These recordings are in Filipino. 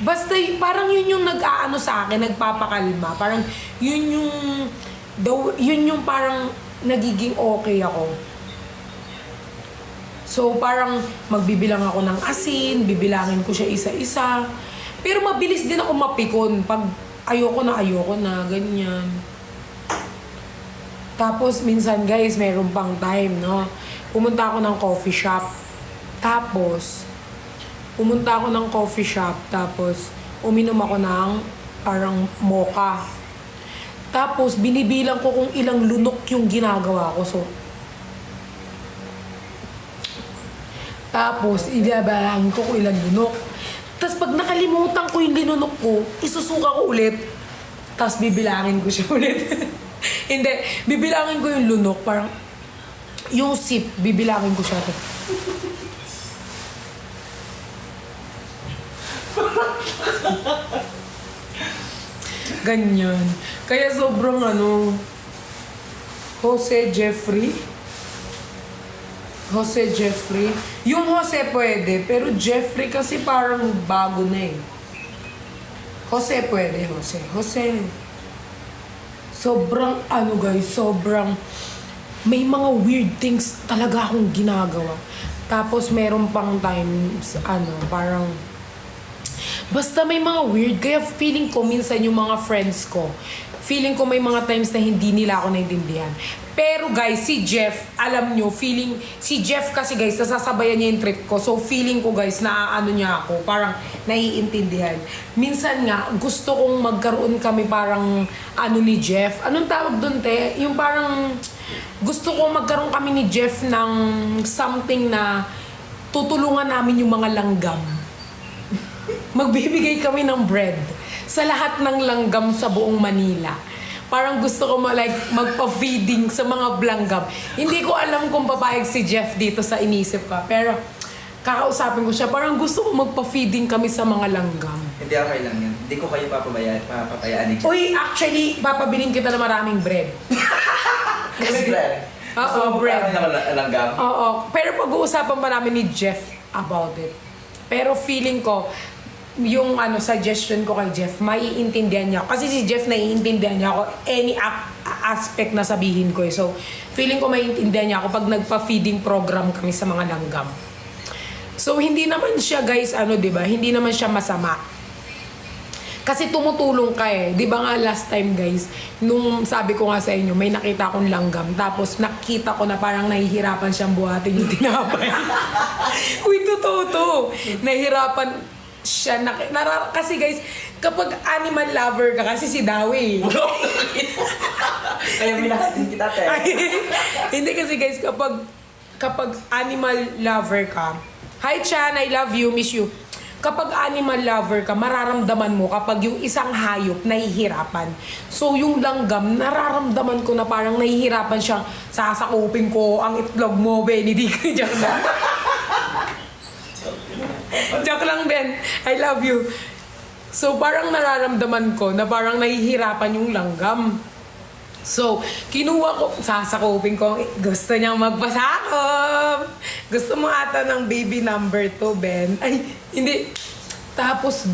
Basta parang yun yung nag-aano sa akin, nagpapakalma. Parang yun yung parang nagiging okay ako. So parang magbibilang ako ng asin, bibilangin ko siya isa-isa. Pero mabilis din ako mapikon pag ayoko na, ganyan. Tapos minsan guys, meron pang time, no? Pumunta ako ng coffee shop. Tapos uminom ako ng parang mocha. Tapos binibilang ko kung ilang lunok yung ginagawa ko. Tapos ilabahan ko kung ilang lunok. Tapos pag nakalimutan ko yung linunok ko, isusuka ko ulit. Tapos bibilangin ko siya ulit. Hindi, bibilangin ko yung lunok. Parang yung sip, bibilangin ko siya. Ganyan. Kaya sobrang Jose Jeffrey. Yung Jose pwede, pero Jeffrey kasi parang bago na eh. Jose pwede, Jose. Sobrang guys, sobrang may mga weird things talaga akong ginagawa. Tapos meron pang times, parang basta may mga weird. Kaya feeling ko minsan yung mga friends ko, feeling ko may mga times na hindi nila ako naintindihan. Pero guys, si Jeff, alam nyo, si Jeff kasi guys, nasasabayan niya yung trip ko. So feeling ko guys, niya ako, parang naiintindihan. Minsan nga, gusto kong magkaroon kami parang ni Jeff. Anong tawag doon, te? Yung parang, gusto kong magkaroon kami ni Jeff ng something na tutulungan namin yung mga langgam. Magbibigay kami ng bread sa lahat ng langgam sa buong Manila. Parang gusto ko magpa-feeding sa mga langgam. Hindi ko alam kung papayag si Jeff dito sa inisip ka. Pero kakausapin ko siya. Parang gusto ko magpa-feeding kami sa mga langgam. Hindi okay lang yun. Hindi ko kayo papapayaan ni Jeff. Uy, actually, papabilin kita ng maraming bread. Kasi bread? Oo, bread. Gusto mo langgam? Oo. Pero pag-uusapan pa namin ni Jeff about it. Pero feeling ko, yung suggestion ko kay Jeff, maiintindihan niya ako. Kasi si Jeff naiintindihan niya ako any aspect na sabihin ko eh. So, feeling ko maiintindihan niya ako pag nagpa-feeding program kami sa mga langgam. So, hindi naman siya guys, diba? Hindi naman siya masama. Kasi tumutulong ka eh. Di ba nga last time guys, nung sabi ko nga sa inyo, may nakita akong langgam. Tapos nakita ko na parang nahihirapan siyang buhatin yung tinapay. Uy, totoo to. Nahihirapan siya. Kasi guys, kapag animal lover ka, kasi si Dawi. Kaya minakatin kita, te. Hindi kasi guys, kapag animal lover ka, hi Chan, I love you, miss you. Kapag animal lover ka, mararamdaman mo kapag yung isang hayop nahihirapan. So yung langgam, nararamdaman ko na parang nahihirapan siyang sasakupin ko ang itlog mo, Benedict. Diyan na. Joke lang din. I love you. So, parang nararamdaman ko na parang nahihirapan yung langgam. So, kinuha ko, sasakupin ko, gusto niyang magpasakop. Gusto mo ata ng baby number 2, Ben? Ay, hindi. Tapos,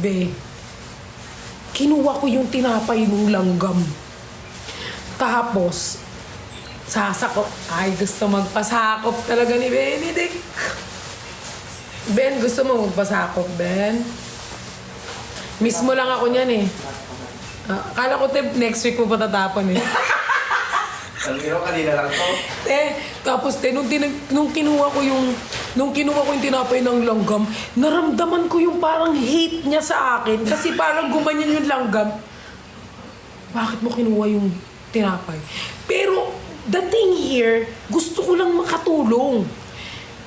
kinuha ko yung tinapay ng langgam. Tapos, sasakop. Ay, gusto magpasakop talaga ni Benedict. Ben, gusto mo magpasakop, Ben? Miss mo lang ako niyan eh. Akala ko, next week mo patatapon eh. Pero kanina lang to. Tapos nung kinuha ko yung tinapay ng langgam, naramdaman ko yung parang hate niya sa akin. Kasi parang gumanyan yung langgam. Bakit mo kinuha yung tinapay? Pero, the thing here, gusto ko lang makatulong.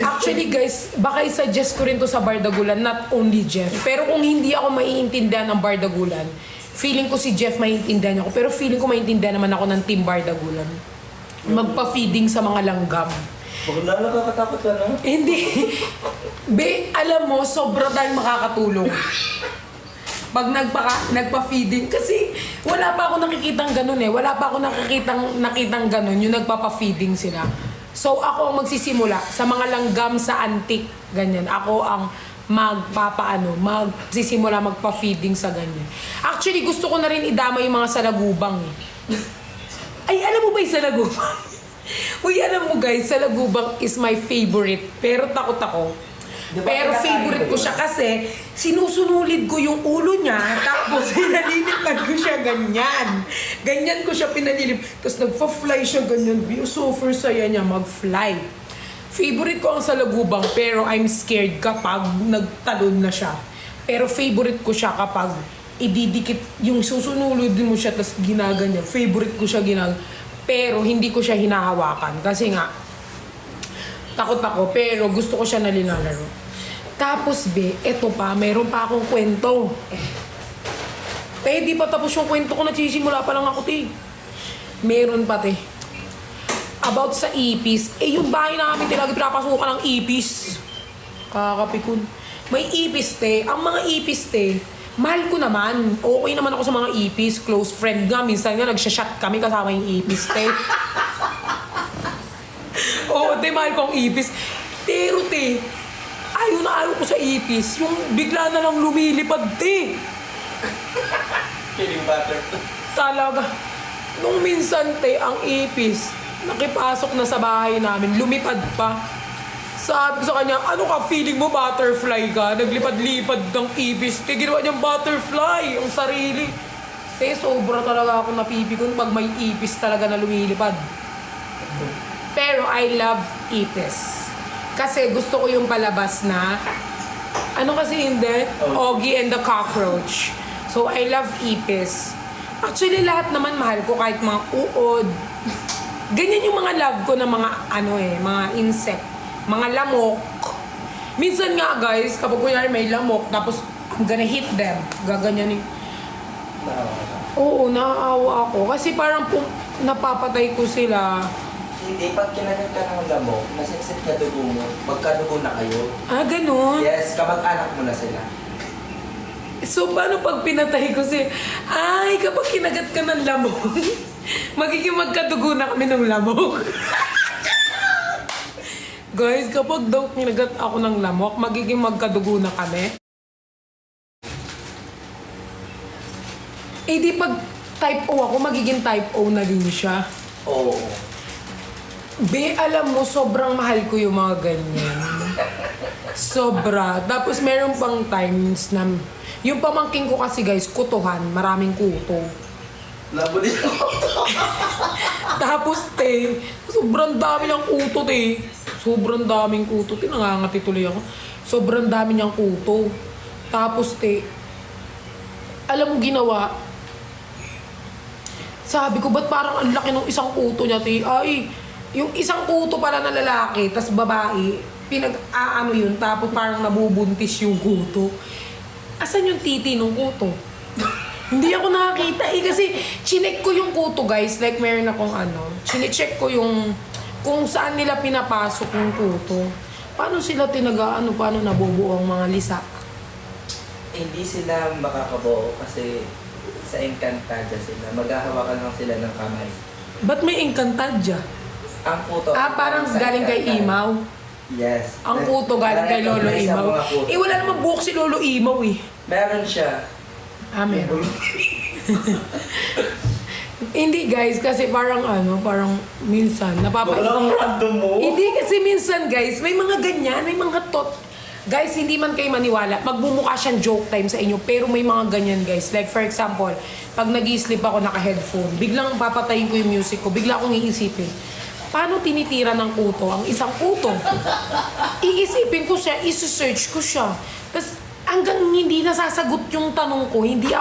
Actually guys, baka i-suggest ko rin to sa Bardagulan, not only Jeff. Pero kung hindi ako maiintindihan ng Bardagulan, feeling ko si Jeff maiintindihan ako. Pero feeling ko maiintindihan naman ako ng Team Bardagulan. Magpa-feeding sa mga langgam. Bakit na nakakatakot ka na? Hindi. Alam mo, sobra tayong makakatulong. Pag nagpa-feeding, kasi wala pa ako nakikitang ganun eh. Wala pa ako nakitang ganun, yung nagpapa-feeding sila. So, ako ang magsisimula sa mga langgam sa antique, ganyan. Ako ang magsisimula magpa-feeding sa ganyan. Actually, gusto ko na rin idama yung mga salagubang eh. Ay, alam mo ba yung salagubang? Uy, alam mo guys, salagubang is my favorite. Pero takot ako. Di ba Pero kinakain favorite mo ko yun? siya kasi sinusunulid ko yung ulo niya tapos pinalilipad ko siya ganyan. Ganyan ko siya pinalilip. Tapos nagpa-fly siya ganyan. Super saya niya mag-fly. Favorite ko ang salagubang pero I'm scared kapag nagtalon na siya. Pero favorite ko siya kapag ididikit yung susunulid mo siya tapos ginaganyan. Favorite ko siya pero hindi ko siya hinahawakan kasi nga takot ako pero gusto ko siya na linalaro. Tapos eto pa, meron pa akong kwento. Di pa tapos yung kwento ko, nagsisimula pa lang ako, Meron pa, about sa ipis. Yung bahay namin, lagi pinapasukan ng ipis. Kakapikon. May ipis, Ang mga ipis, mahal ko naman. Okay naman ako sa mga ipis. Close friend nga. Minsan nga, nagsashot kami kasama yung ipis, Oo, mahal ko ang ipis. Pero, ayaw na ayaw ko sa ipis. Yung bigla na lang lumilipad, Kidding butter. Talaga. Nung minsan, ang ipis, nakipasok na sa bahay namin, lumipad pa. Sabi ko sa kanya, ano ka, feeling mo butterfly ka? Naglipad-lipad ng ipis. Ginawa niyang butterfly, ang sarili. Sobra talaga ako napipikon pag may ipis talaga na lumilipad. Pero I love ipis. Kasi gusto ko yung palabas na, ano kasi hindi? Oggy and the Cockroach. So I love ipis. Actually, lahat naman mahal ko, kahit mga uod. Ganyan yung mga love ko na mga mga insect. Mga lamok. Minsan nga guys, kapag kunyari may lamok, tapos I'm gonna hit them. Gaganyanin. Oo, naaawa ako. Kasi parang napapatay ko sila. Hindi, pag kinagat ka ng lamok, nasiksit ka dugo mo, magkadugo na kayo. Ah, ganun? Yes, kamag-anak mo na sila. So, paano pag pinatay ko kapag kinagat ka ng lamok, magiging magkadugo na kami ng lamok. Guys, kapag daw kinagat ako ng lamok, magiging magkadugo na kami. Di pag type O ako, magiging type O na din siya. Oo. Alam mo, sobrang mahal ko yung mga ganyan. Sobra. Tapos meron pang times na, yung pamangking ko kasi guys, kutuhan, maraming kuto. Labo din ako. Tapos sobrang dami niyang kuto, Sobrang daming kuto. Nangangati tuloy ako. Sobrang dami niyang kuto. Tapos, alam mo ginawa? Sabi ko, ba't parang ang laki ng isang kuto niya, Ay, yung isang kuto pala na lalaki, tas babae, pinag-aano yun, tapos parang nabubuntis yung kuto. Asan yung titi ng kuto? Hindi ako nakakita kasi chinek ko yung kuto guys, like meron akong chinecheck ko yung kung saan nila pinapasok yung kuto. Paano sila paano nabubuo ang mga lisa? Hindi sila makakabuo kasi sa Encantadia sila. Maghahawakan lang sila ng kamay. Ba't may Encantadia? Ang puto. Parang sa galing kay Encantadia. Imaw. Yes. Ang puto galing kay Lolo May isang Imaw. mga puto. Wala namang buhok si Lolo Imaw Meron siya. Meron. Hindi guys, kasi parang minsan Walang random mo. Hindi kasi minsan guys, may mga ganyan, may mga Guys, hindi man kayo maniwala, magbumuka siyang joke time sa inyo, pero may mga ganyan guys. Like for example, pag nag-i-sleep ako naka-headphone, biglang papatayin ko yung music ko, bigla akong iisipin, paano tinitira ng kuto ang isang kuto? Iisipin ko siya, isi-search ko siya. Tapos hanggang hindi nasasagot yung tanong ko, hindi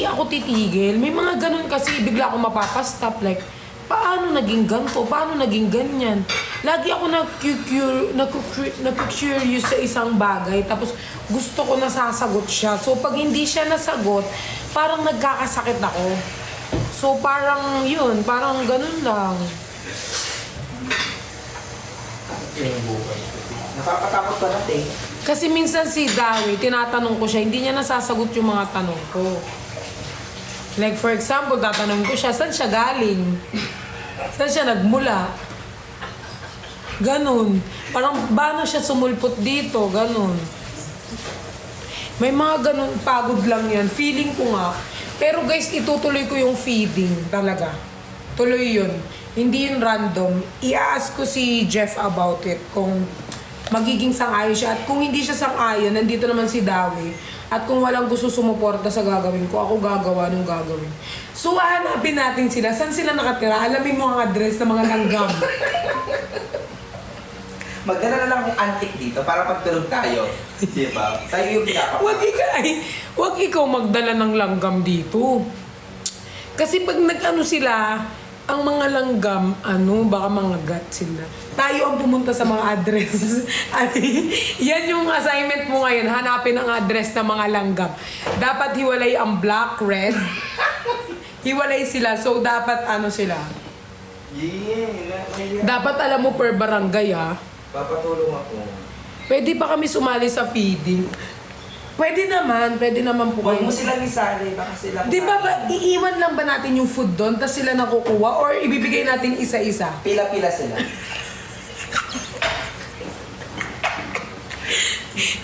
ako titigil. May mga ganun kasi bigla akong mapapastop like, paano naging ganito? Paano naging ganyan? Lagi ako nag-curious sa isang bagay tapos gusto ko nasasagot siya. So pag hindi siya nasagot, parang nagkakasakit ako. So parang yun, parang ganun lang. Nakakatakot pa natin. Kasi minsan si Dawi, tinatanong ko siya, hindi niya nasasagot yung mga tanong ko. Like for example, tatanong ko siya, saan siya galing? Saan siya nagmula? Ganon. Parang, paano siya sumulpot dito? Ganon. May mga ganun, pagod lang yan. Feeling ko nga. Pero guys, itutuloy ko yung feeding talaga. Tuloy yun. Hindi yun random. I-ask ko si Jeff about it kung magiging sang-ayon siya. At kung hindi siya sang-ayon, nandito naman si Dawi. At kung walang gusto sumuporta sa gagawin ko, ako gagawa nung gagawin. So, hanapin natin sila. Saan sila nakatira? Alamin mo ang address ng mga langgam. Magdala na lang kung antik dito para pagtulog tayo. Di ba? Tayo yung pinapakain. Wag ikaw magdala ng langgam dito. Kasi pag nag-ano sila, ang mga langgam, baka mga gat sila. Tayo ang pumunta sa mga address. At yan yung assignment mo ngayon, hanapin ang address ng mga langgam. Dapat hiwalay ang black, red. Hiwalay sila, so dapat sila. Dapat alam mo per barangay Papatulong ako. Pwede pa kami sumali sa feeding. Pwede naman po Huwag kayo. mo silang isali, baka sila... Di ba iiwan lang ba natin yung food doon, tapos sila nakukuha, or ibibigay natin isa-isa? Pila-pila sila.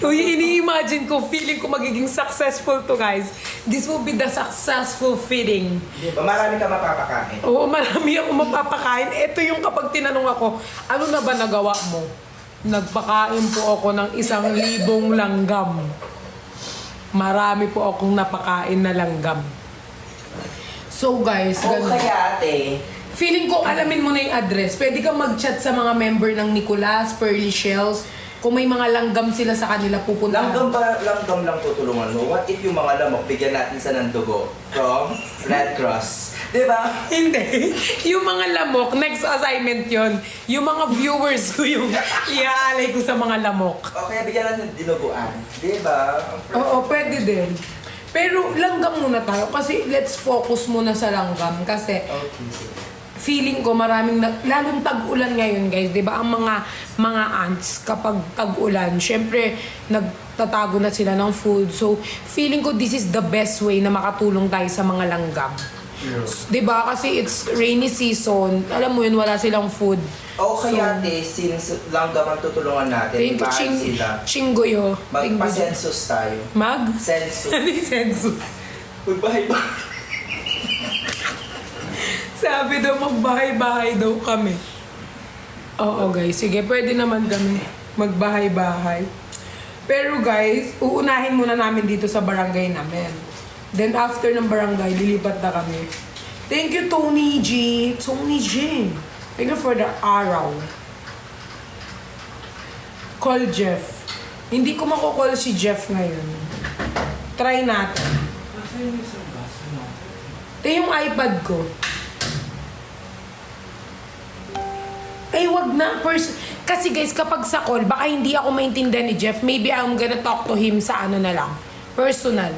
Uy, ini-imagine ko, feeling ko magiging successful to, guys. This will be the successful feeding. Di ba? Marami ka mapapakain. Oo, marami ako mapapakain. Ito yung kapag tinanong ako, ano na ba nagawa mo? Nagpakain po ako ng 1,000 langgam. Marami po akong napakain na langgam. So guys, O kaya ate, feeling ko alamin mo na yung address. Pwede kang mag-chat sa mga member ng Nicolas, Pearly Shells. Kung may mga langgam sila sa kanila pupuntahan. langgam lang tutulungan mo. What if yung mga lamok, bigyan natin sa ng dugo from Red Cross? Di ba? Hindi. Yung mga lamok, next assignment yon. Yung mga viewers ko yung iaalay ko sa mga lamok. O kaya bigyan natin ng dinuguan. Di ba? Oo, pwede din. Pero langgam muna tayo kasi let's focus muna sa langgam kasi Okay. feeling ko maraming lalong tag-ulan ngayon, guys, 'di ba? Ang mga ants kapag tag-ulan, syempre nagtatago na sila ng food. So, feeling ko this is the best way na makatulong tayo sa mga langgam. 'Di ba? Kasi it's rainy season. Alam mo yun, wala silang food. O kaya ate, since langgam ang tutulungan natin, Thank you, ibahan sila. Chinggoyo. Magpa-census tayo. Mag? Census. Ano yung census? Magbahay-bahay. Sabi daw, magbahay-bahay daw kami. Oo guys, sige, pwede naman kami magbahay-bahay. Pero guys, uunahin muna namin dito sa barangay namin. Then after ng barangay, lilipat na kami. Thank you, Tony G. Tony G. Thank you for the araw. Call Jeff. Hindi ko mako-call si Jeff ngayon. Try natin. Ito yung iPad ko. Eh, wag na. Kasi guys, kapag sa call, baka hindi ako maintindihan ni Jeff. Maybe I'm gonna talk to him sa na lang. Personal.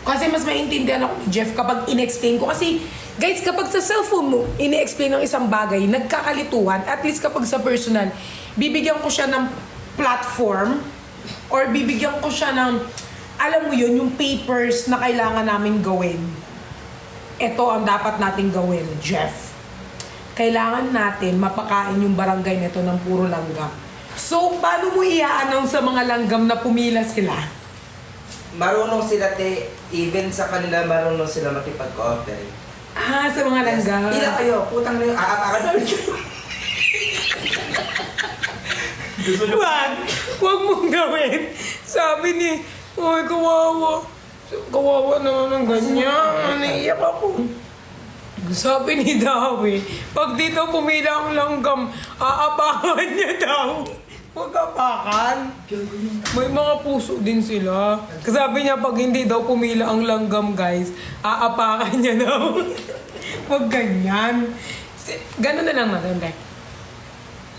Kasi mas maintindihan ako ni Jeff kapag in-explain ko. Kasi, guys, kapag sa cellphone mo, in-explain ng isang bagay, nagkakalituhan. At least kapag sa personal, bibigyan ko siya ng platform or bibigyan ko siya ng, alam mo yun, yung papers na kailangan namin gawin. Ito ang dapat natin gawin, Jeff. Kailangan natin mapakain yung barangay nito ng puro langgam. So, paano mo i-announce sa mga langgam na pumila sila? Marunong sila even sa kanila marunong sila makipag-cooperate. Ah, sa mga langgam. Ilan kayo? Putang na yung aapakan namin kayo. Wag mong gawin. Sabi ni, oy, kawawa. Kawawa naman ng ganyan. Naiiyak ako. Sabi ni Dawi, pag dito pumila ang langgam, aapakan niya daw. Huwag apakan. May mga puso din sila. Sabi niya, pag hindi daw pumila ang langgam, guys, aapakan niya daw. Huwag ganyan. Ganun na lang natin,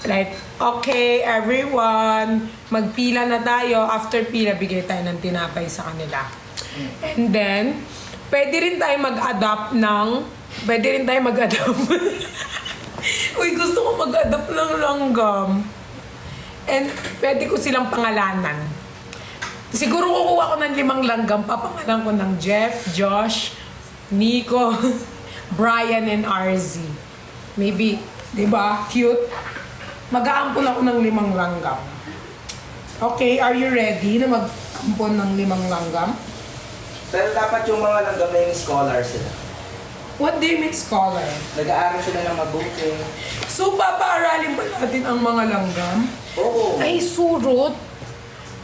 like, okay, everyone, magpila na tayo. After pila, bigay tayo ng tinapay sa kanila. And then, pwede rin tayo mag-adopt ng... Uy, gusto ko mag-adopt ng langgam. And pwede ko silang pangalanan. Siguro kukuha ko ng 5 langgam. Papangalan ko ng Jeff, Josh, Nico, Brian, and RZ. Maybe, di ba? Cute. Mag-aampun ako ng 5 langgam. Okay, are you ready na mag-ampon ng 5 langgam? Pero dapat yung mga langgam na yung scholar sila. What do you mean scholar? Nag-aaral sila ng mabuti. So, papaaralin ba natin ang mga langgam? Oo. Ay, surot.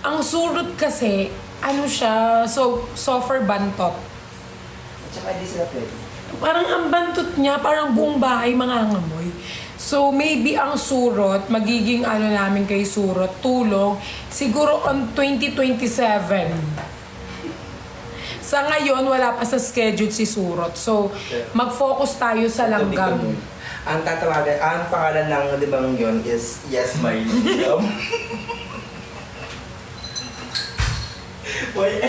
Ang surot kasi, ano siya, so, soffer bantot. At saka hindi sila pwede. Parang ang bantot niya, parang buong bahay mangangamoy. So, maybe ang surot, magiging ano namin kay surot, tulong, siguro on 2027. Sa ngayon, wala pa sa schedule si surot. So, mag-focus tayo sa langgam. Ang tatawagan, ang pangalan ng 5 yon is Yes My Langgam. Why?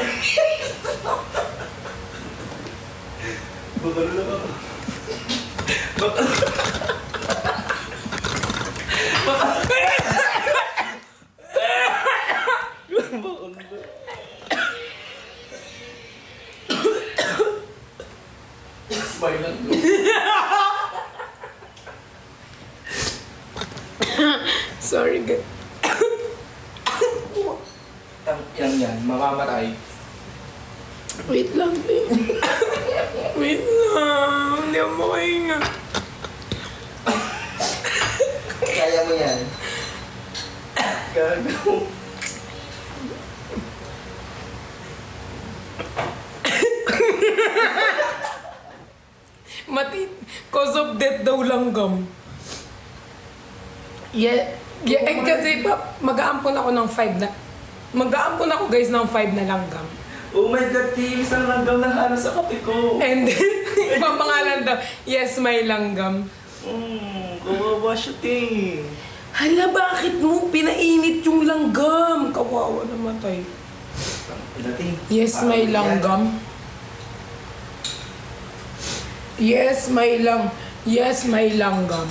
Bakalo lang ako. Yes My Langgam. Sorry, Yan, mamamatay. Wait lang, babe. Wait lang. Hindi ako makahinga. Kaya mo yan. Gago. Cause of death daw langgam. Kasi mag-aampon ako ng 5 na... Mag-aampon ako guys ng 5 na langgam. Oh my God, Tim! Isang langgam na halos sa kape ko. And then, ibang pangalan daw, Yes My Langgam. Kawawa siya, Tim. Hala, bakit mo pinainit yung langgam? Kawawa naman tayo. Yes My Langgam. Yes My Langgam.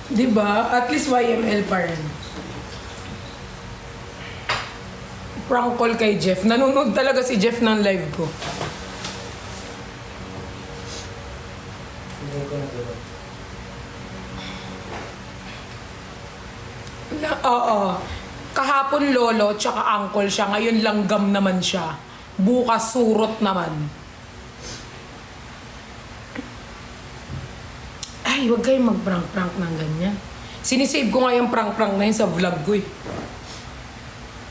Diba? At least YML pa rin. Prank call kay Jeff. Nanonood talaga si Jeff ng live ko. Oo. Kahapon lolo, tsaka uncle siya. Ngayon langgam naman siya. Bukas surot naman. Ay, huwag kayong mag-prank-prank ng ganyan. Sinisave ko nga yung prank-prank na yun sa vlog ko eh.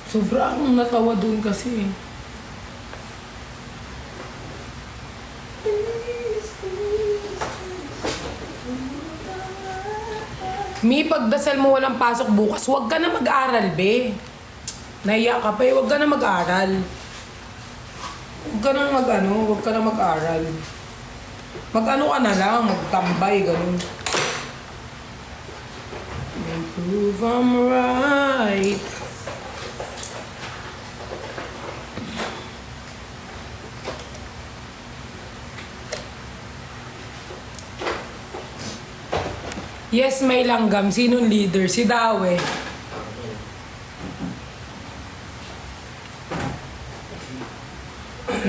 Sobrang natawa dun kasi eh. Mi, pagdasal mo walang pasok bukas, huwag ka na mag-aral, be. Naiya ka pa eh, huwag ka na mag-aral. Huwag ka na huwag ka na mag-aral. Mag-ano ka na lang, magtambay, ganun. Prove I'm right. Yes, May Langgam. Sinong leader? Si Dawe.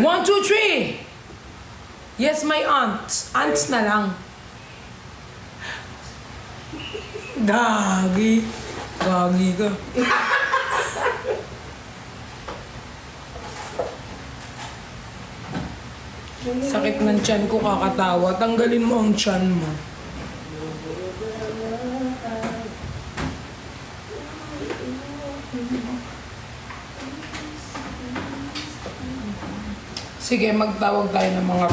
One, two, three! Yes, my aunts. Aunts na lang. Gagi. Gagi ka. Sakit ng tiyan ko kakatawa. Tanggalin mo ang tiyan mo. Sige, magtawag tayo ng mga